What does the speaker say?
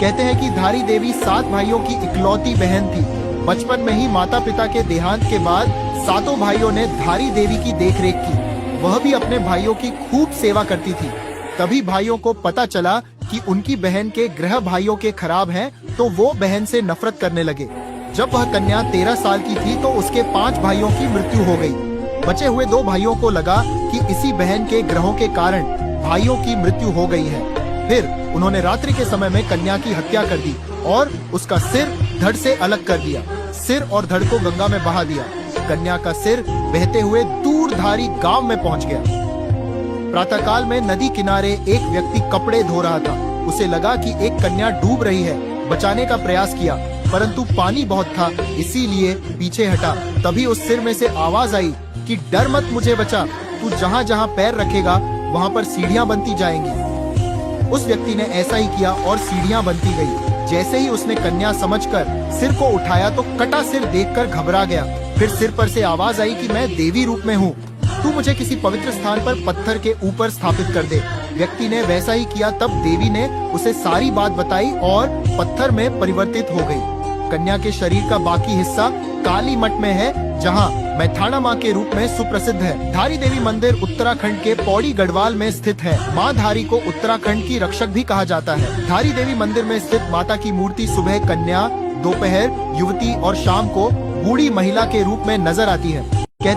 कहते हैं कि धारी देवी 7 भाइयों की इकलौती बहन थी। बचपन में ही माता पिता के देहांत के बाद सातों भाइयों ने धारी देवी की देखरेख की। वह भी अपने भाइयों की खूब सेवा करती थी। तभी भाइयों को पता चला कि उनकी बहन के ग्रह भाइयों के खराब हैं, तो वो बहन से नफरत करने लगे। जब वह कन्या 13 साल की थी तो उसके 5 भाइयों की मृत्यु हो गई। बचे हुए 2 भाइयों को लगा कि इसी बहन के ग्रहों के कारण भाइयों की मृत्यु हो गई है। फिर उन्होंने रात्रि के समय में कन्या की हत्या कर दी और उसका सिर धड़ से अलग कर दिया। सिर और धड़ को गंगा में बहा दिया। कन्या का सिर बहते हुए दूरधारी गांव में पहुंच गया। प्रातःकाल में नदी किनारे एक व्यक्ति कपड़े धो रहा था। उसे लगा कि एक कन्या डूब रही है। बचाने का प्रयास किया, परंतु पानी बहुत था, इसीलिए पीछे हटा। तभी उस सिर में से आवाज आई कि डर मत, मुझे बचा। तू जहाँ जहाँ पैर रखेगा वहाँ पर सीढ़ियाँ बनती जाएंगी। उस व्यक्ति ने ऐसा ही किया और सीढ़ियाँ बनती गई। जैसे ही उसने कन्या समझकर सिर को उठाया तो कटा सिर देखकर घबरा गया। फिर सिर पर से आवाज आई कि मैं देवी रूप में हूँ, तू मुझे किसी पवित्र स्थान पर पत्थर के ऊपर स्थापित कर दे। व्यक्ति ने वैसा ही किया। तब देवी ने उसे सारी बात बताई और पत्थर में परिवर्तित हो गई। कन्या के शरीर का बाकी हिस्सा काली मठ में है, जहाँ मैथाना माँ के रूप में सुप्रसिद्ध है। धारी देवी मंदिर उत्तराखंड के पौड़ी गढ़वाल में स्थित है। माँ धारी को उत्तराखंड की रक्षक भी कहा जाता है। धारी देवी मंदिर में स्थित माता की मूर्ति सुबह कन्या, दोपहर युवती और शाम को बूढ़ी महिला के रूप में नजर आती है।